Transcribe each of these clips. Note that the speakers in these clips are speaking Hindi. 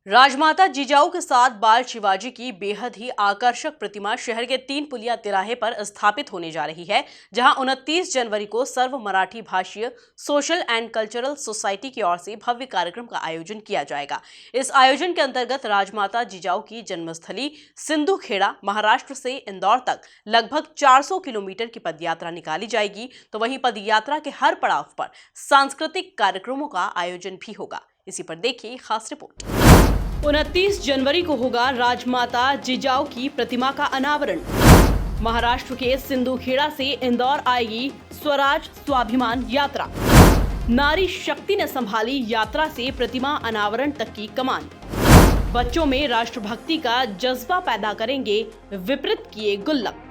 राजमाता जिजाऊ के साथ बाल शिवाजी की बेहद ही आकर्षक प्रतिमा शहर के 3 पुलिया तिराहे पर स्थापित होने जा रही है, जहां 29 जनवरी को Sarva Marathi Bhashiya Social and Cultural Society की ओर से भव्य कार्यक्रम का आयोजन किया जाएगा। इस आयोजन के अंतर्गत राजमाता जिजाऊ की जन्मस्थली सिंधुखेड़ा महाराष्ट्र से इंदौर तक लगभग 400 किलोमीटर की पदयात्रा निकाली जाएगी। तो वहीं पदयात्रा के हर पड़ाव पर सांस्कृतिक कार्यक्रमों का आयोजन भी होगा। इसी पर देखिए खास रिपोर्ट। 29 जनवरी को होगा राजमाता जिजाऊ की प्रतिमा का अनावरण। महाराष्ट्र के सिंधुखेड़ा से इंदौर आएगी स्वराज स्वाभिमान यात्रा। नारी शक्ति ने संभाली यात्रा से प्रतिमा अनावरण तक की कमान। बच्चों में राष्ट्रभक्ति का जज्बा पैदा करेंगे विपरीत किए गुल्लक।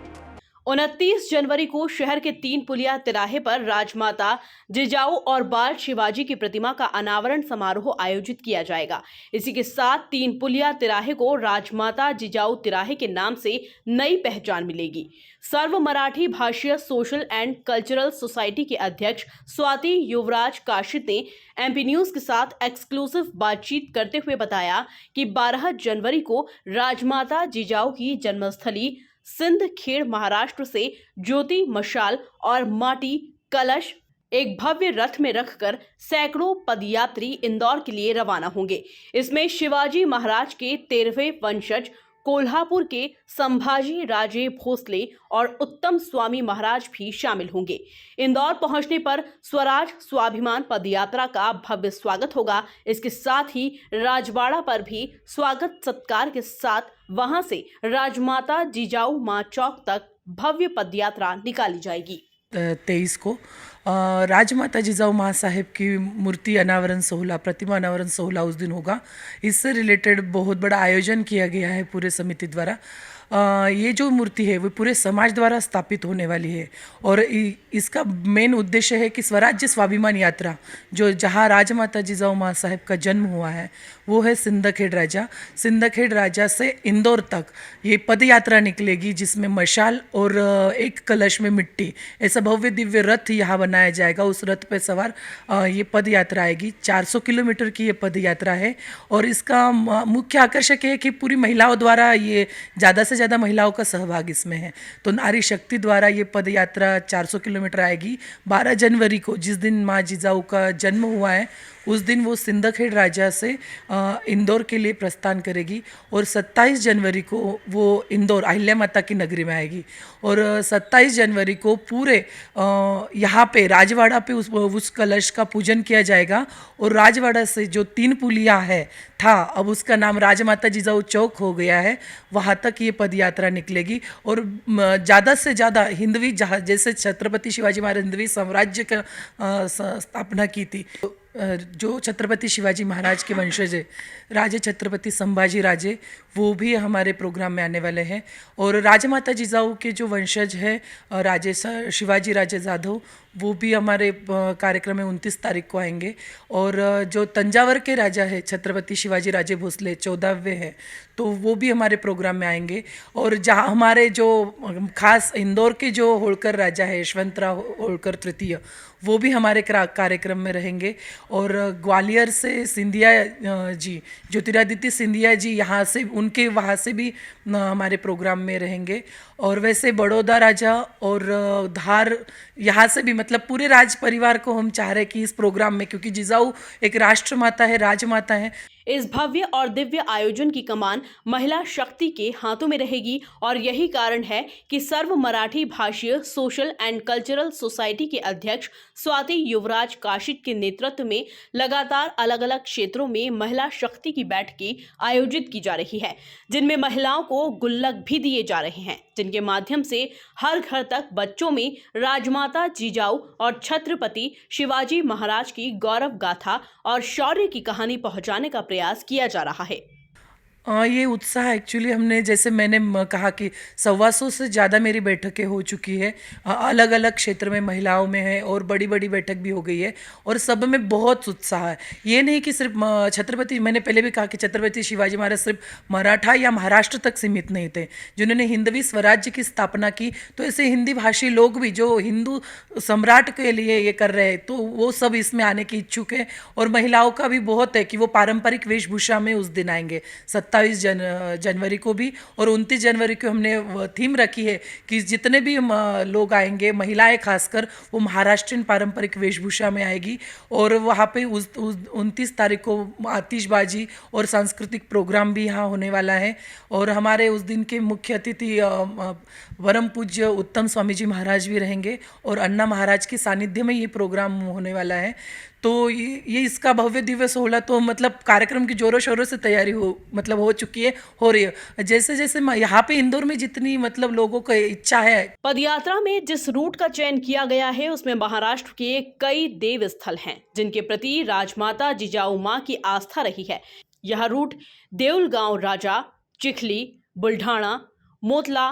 29 जनवरी को शहर के 3 पुलिया तिराहे पर राजमाता जिजाऊ और बाल शिवाजी की प्रतिमा का अनावरण समारोह आयोजित किया जाएगा। इसी के साथ 3 पुलिया तिराहे को राजमाता जिजाऊ तिराहे के नाम से नई पहचान मिलेगी। Sarva Marathi Bhashiya Social and Cultural Society के अध्यक्ष स्वाति युवराज काशित ने एमपी न्यूज के साथ एक्सक्लूसिव बातचीत करते हुए बताया कि 12 जनवरी को राजमाता जिजाऊ की जन्मस्थली सिंधखेड़ महाराष्ट्र से ज्योति मशाल और माटी कलश एक भव्य रथ में रखकर सैकड़ों पदयात्री इंदौर के लिए रवाना होंगे। इसमें शिवाजी महाराज के 13वें वंशज कोल्हापुर के संभाजी राजे भोसले और उत्तम स्वामी महाराज भी शामिल होंगे। इंदौर पहुंचने पर स्वराज स्वाभिमान पदयात्रा का भव्य स्वागत होगा। इसके साथ ही राजवाड़ा पर भी स्वागत सत्कार के साथ वहां से राजमाता जिजाऊ मां चौक तक भव्य पदयात्रा निकाली जाएगी। 23 को राजमाता जिजाऊ माँ साहेब की मूर्ति अनावरण सोहला, प्रतिमा अनावरण सोहला उस दिन होगा। इससे रिलेटेड बहुत बड़ा आयोजन किया गया है पूरे समिति द्वारा। ये जो मूर्ति है वो पूरे समाज द्वारा स्थापित होने वाली है और इसका मेन उद्देश्य है कि स्वराज्य स्वाभिमान यात्रा जो जहाँ राजमाता जिजाऊ माँ साहेब का जन्म हुआ है वो है सिंधखेड़ राजा। सिंधखेड़ राजा से इंदौर तक ये पद यात्रा निकलेगी, जिसमें मशाल और एक कलश में मिट्टी ऐसा भव्य दिव्य रथ यहाँ बनाया जाएगा। उस रथ पे सवार ये पद यात्रा आएगी। 400 किलोमीटर की ये पद यात्रा है और इसका मुख्य आकर्षक है कि पूरी महिलाओं द्वारा ये ज़्यादा से ज़्यादा महिलाओं का सहभाग इसमें है। तो नारी शक्ति द्वारा ये पद यात्रा 400 किलोमीटर आएगी। 12 जनवरी को जिस दिन माँ जिजाऊ का जन्म हुआ है उस दिन वो सिंधखेड़ राजा से इंदौर के लिए प्रस्थान करेगी और 27 जनवरी को वो इंदौर अहिल्या माता की नगरी में आएगी और 27 जनवरी को पूरे यहाँ पे राजवाड़ा पे उस कलश का पूजन किया जाएगा और राजवाड़ा से जो 3 पुलिया है था अब उसका नाम राजमाता जिजाऊ चौक हो गया है, वहाँ तक ये पद यात्रा निकलेगी और ज़्यादा से ज़्यादा हिंदवी जैसे छत्रपति शिवाजी महाराज हिंदवी साम्राज्य का स्थापना की थी। जो छत्रपति शिवाजी महाराज के वंशज है राजे छत्रपति संभाजी राजे वो भी हमारे प्रोग्राम में आने वाले हैं और राजमाता जिजाऊ के जो वंशज है राजे शिवाजी राजे जाधव वो भी हमारे कार्यक्रम में 29 तारीख को आएंगे और जो तंजावर के राजा है छत्रपति शिवाजी राजे भोसले 14वें हैं तो वो भी हमारे प्रोग्राम में आएंगे और जहाँ हमारे जो खास इंदौर के जो होलकर राजा है यशवंतराव होलकर तृतीय वो भी हमारे कार्यक्रम में रहेंगे और ग्वालियर से सिंधिया जी ज्योतिरादित्य सिंधिया जी यहाँ से उनके वहाँ से भी हमारे प्रोग्राम में रहेंगे और वैसे बड़ौदा राजा और धार यहाँ से भी मतलब पूरे राज परिवार को हम चाह रहे हैं कि इस प्रोग्राम में, क्योंकि जिजाऊ एक राष्ट्रमाता है, राजमाता है। इस भव्य और दिव्य आयोजन की कमान महिला शक्ति के हाथों में रहेगी और यही कारण है कि Sarva Marathi Bhashiya Social and Cultural Society के अध्यक्ष स्वाति युवराज काशित के नेतृत्व में लगातार अलग अलग क्षेत्रों में महिला शक्ति की बैठकें आयोजित की जा रही है, जिनमें महिलाओं को गुल्लक भी दिए जा रहे हैं, जिनके माध्यम से हर घर तक बच्चों में राजमाता जिजाऊ और छत्रपति शिवाजी महाराज की गौरव गाथा और शौर्य की कहानी पहुंचाने का प्रयास किया जा रहा है। ये उत्साह एक्चुअली हमने जैसे मैंने कहा कि 125 से ज़्यादा मेरी बैठकें हो चुकी है, अलग अलग क्षेत्र में महिलाओं में है और बड़ी बड़ी बैठक भी हो गई है और सब में बहुत उत्साह है। ये नहीं कि सिर्फ छत्रपति, मैंने पहले भी कहा कि छत्रपति शिवाजी महाराज सिर्फ मराठा या महाराष्ट्र तक सीमित नहीं थे। जिन्होंने हिंदवी स्वराज्य की स्थापना की, तो ऐसे हिंदी भाषी लोग भी जो हिंदू सम्राट के लिए ये कर रहे हैं, तो वो सब इसमें आने की इच्छुक है। और महिलाओं का भी बहुत है कि वो पारंपरिक वेशभूषा में उस दिन आएंगे 27 जनवरी को भी, और 29 जनवरी को हमने थीम रखी है कि जितने भी लोग आएंगे, महिलाएं खासकर, वो महाराष्ट्रीयन पारंपरिक वेशभूषा में आएगी। और वहाँ पे उस 29 तारीख को आतिशबाजी और सांस्कृतिक प्रोग्राम भी यहाँ होने वाला है। और हमारे उस दिन के मुख्य अतिथि परम पूज्य उत्तम स्वामी जी महाराज भी रहेंगे और अन्ना महाराज के सानिध्य में ये प्रोग्राम होने वाला है। तो ये इसका भव्य दिव्य सोहला, तो मतलब कार्यक्रम की जोरों शोरों से तैयारी हो चुकी है, हो रही है। जैसे जैसे यहाँ पे इंदौर में जितनी मतलब लोगों को इच्छा है। पदयात्रा में जिस रूट का चयन किया गया है उसमें महाराष्ट्र के कई देव स्थल हैं जिनके प्रति राजमाता जिजाऊ मां की आस्था रही है। यह रूट देऊलगांव राजा, चिखली, बुल्ढाणा, मोतला,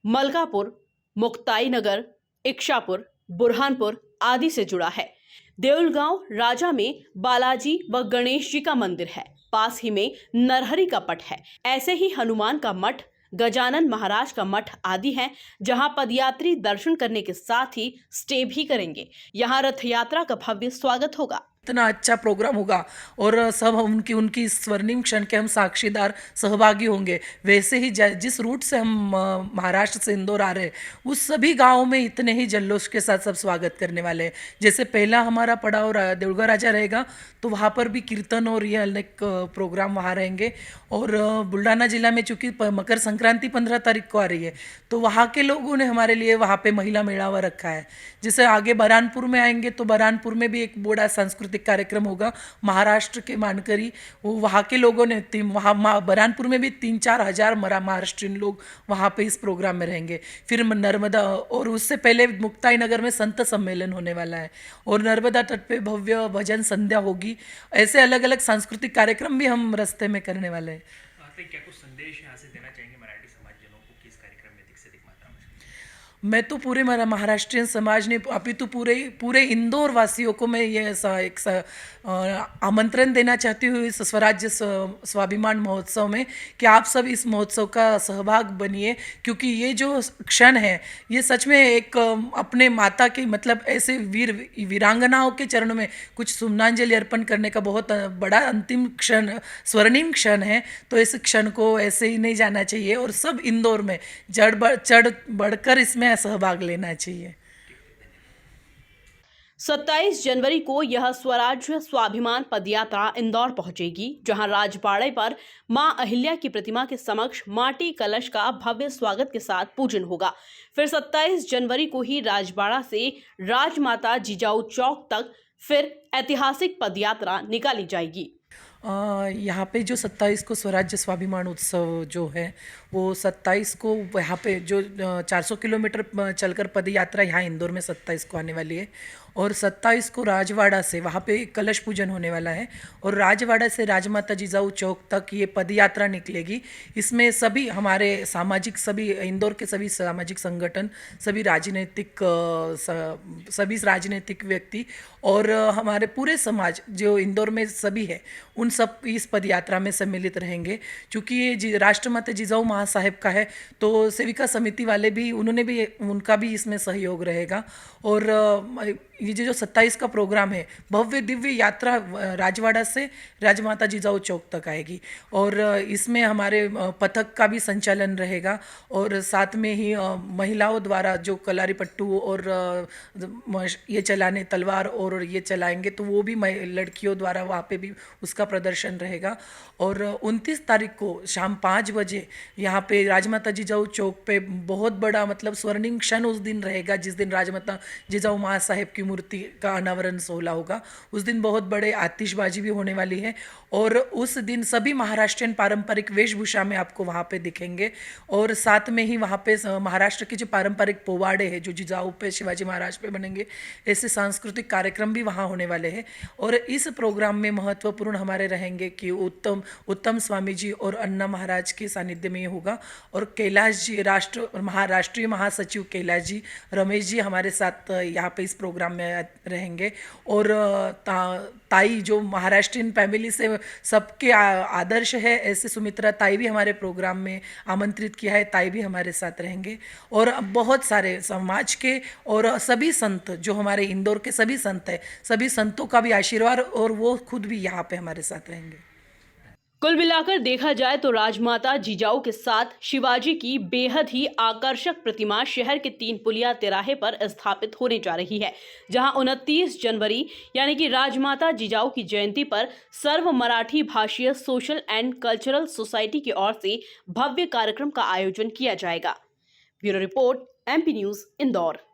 मलकापुर, मुक्ताई नगर, इच्छापुर, बुरहानपुर आदि से जुड़ा है। देऊलगांव राजा में बालाजी व गणेश जी का मंदिर है। पास ही में नरहरि का पट है। ऐसे ही हनुमान का मठ, गजानन महाराज का मठ आदि हैं, जहां पदयात्री दर्शन करने के साथ ही स्टे भी करेंगे। यहां रथ यात्रा का भव्य स्वागत होगा। इतना अच्छा प्रोग्राम होगा और सब उनकी स्वर्णिम क्षण के हम साक्षीदार, सहभागी होंगे। वैसे ही जिस रूट से हम महाराष्ट्र से इंदौर आ रहे हैं, उस सभी गांवों में इतने ही जल्लोष के साथ सब स्वागत करने वाले हैं। जैसे पहला हमारा पड़ाव देऊलगांव राजा रहेगा, तो वहाँ पर भी कीर्तन और ये अनेक प्रोग्राम वहाँ रहेंगे। और बुल्ढाना जिला में चूँकि मकर संक्रांति 15 तारीख को आ रही है, तो वहाँ के लोगों ने हमारे लिए वहाँ पे महिला मेड़ावा रखा है। जैसे आगे बरहानपुर में आएंगे, तो बरहानपुर में भी एक बड़ा सांस्कृतिक कार्यक्रम होगा, महाराष्ट्र के मानकरी, वो वहाँ के लोगों ने वहाँ बरहानपुर में भी 3-4 हज़ार महाराष्ट्रीयन लोग वहाँ पे इस प्रोग्राम में रहेंगे। फिर नर्मदा, और उससे पहले मुक्ताई नगर में संत सम्मेलन होने वाला है और नर्मदा तट पे भव्य भजन संध्या होगी। ऐसे अलग अलग सांस्कृतिक कार्यक्रम भी हम रास्ते में करने वाले हैं। क्या कुछ संदेश यहाँ से देना चाहेंगे मराठी समाजजनों को कि इस कार्यक्रम में अधिक से अधिक मात्रा में? मैं तो पूरे महाराष्ट्रीयन समाज ने, अभी तो पूरे इंदौर वासियों को मैं ये आमंत्रण देना चाहती हूँ इस स्वराज्य स्वाभिमान महोत्सव में कि आप सब इस महोत्सव का सहभाग बनिए, क्योंकि ये जो क्षण है, ये सच में एक अपने माता की मतलब ऐसे वीरांगनाओं के चरणों में कुछ सुमनांजलि अर्पण करने का बहुत बड़ा अंतिम क्षण, स्वर्णिम क्षण है। तो इस क्षण को ऐसे ही नहीं जाना चाहिए और सब इंदौर में चढ़ बढ़कर इसमें सहभाग लेना चाहिए। 27 जनवरी को यह स्वराज्य स्वाभिमान पदयात्रा इंदौर पहुंचेगी, जहां राजबाड़े पर मां अहिल्या की प्रतिमा के समक्ष माटी कलश का भव्य स्वागत के साथ पूजन होगा। फिर 27 जनवरी को ही राजबाड़ा से राजमाता जिजाऊ चौक तक फिर ऐतिहासिक पदयात्रा निकाली जाएगी। यहाँ पे जो 27 को स्वराज्य स्वाभिमान उत्सव जो है, वो 27 को यहाँ पे जो 400 किलोमीटर चलकर पद यात्रा यहाँ इंदौर में 27 को आने वाली है। और 27 को राजवाड़ा से वहाँ पे कलश पूजन होने वाला है और राजवाड़ा से राजमाता जिजाऊ चौक तक ये पद यात्रा निकलेगी। इसमें सभी हमारे सामाजिक, सभी इंदौर के सभी सामाजिक संगठन, सभी राजनीतिक व्यक्ति और हमारे पूरे समाज जो इंदौर में सभी है, उन सब इस पद यात्रा में सम्मिलित रहेंगे। क्योंकि ये राष्ट्रमाता जिजाऊ मां साहेब का है, तो सेविका समिति वाले भी, उनका भी इसमें सहयोग रहेगा। और ये जो 27 का प्रोग्राम है, भव्य दिव्य यात्रा राजवाड़ा से राजमाता जिजाऊ चौक तक आएगी और इसमें हमारे पथक का भी संचालन रहेगा और साथ में ही महिलाओं द्वारा जो कलारी पट्टू और ये चलाने तलवार और ये चलाएंगे, तो वो भी लड़कियों द्वारा वहाँ पे भी उसका प्रदर्शन रहेगा। और 29 तारीख को शाम 5 बजे यहाँ पे राजमाता जिजाऊ चौक पे बहुत बड़ा मतलब स्वर्णिम क्षण उस दिन रहेगा, जिस दिन राजमाता जिजाऊ मां साहेब की मूर्ति का अनावरण सोहला होगा। उस दिन बहुत बड़े आतिशबाजी भी होने वाली है और उस दिन सभी महाराष्ट्रियन पारंपरिक वेशभूषा में आपको वहाँ पे दिखेंगे और साथ में ही वहाँ पे महाराष्ट्र के जो पारंपरिक पोवाड़े हैं जो जिजाऊ पे शिवाजी महाराज पे बनेंगे, ऐसे सांस्कृतिक कार्यक्रम भी वहाँ होने वाले हैं। और इस प्रोग्राम में महत्वपूर्ण हमारे रहेंगे कि उत्तम स्वामी जी और अन्ना महाराज के सानिध्य में ये होगा और कैलाश जी राष्ट्रीय महासचिव कैलाश जी, रमेश जी हमारे साथ यहाँ पे इस प्रोग्राम में रहेंगे और ताई जो महाराष्ट्रियन फैमिली से सबके आदर्श है, ऐसे सुमित्रा ताई भी हमारे प्रोग्राम में आमंत्रित किया है, ताई भी हमारे साथ रहेंगे और बहुत सारे समाज के और सभी संत जो हमारे इंदौर के सभी संत हैं, सभी संतों का भी आशीर्वाद और वो खुद भी यहाँ पे हमारे साथ रहेंगे। कुल मिलाकर देखा जाए तो राजमाता जिजाऊ के साथ शिवाजी की बेहद ही आकर्षक प्रतिमा शहर के 3 पुलिया तिराहे पर स्थापित होने जा रही है, जहां 29 जनवरी यानी कि राजमाता जिजाऊ की जयंती पर Sarva Marathi Bhashiya Social and Cultural Society की ओर से भव्य कार्यक्रम का आयोजन किया जाएगा। Bureau report, MP news, Indore.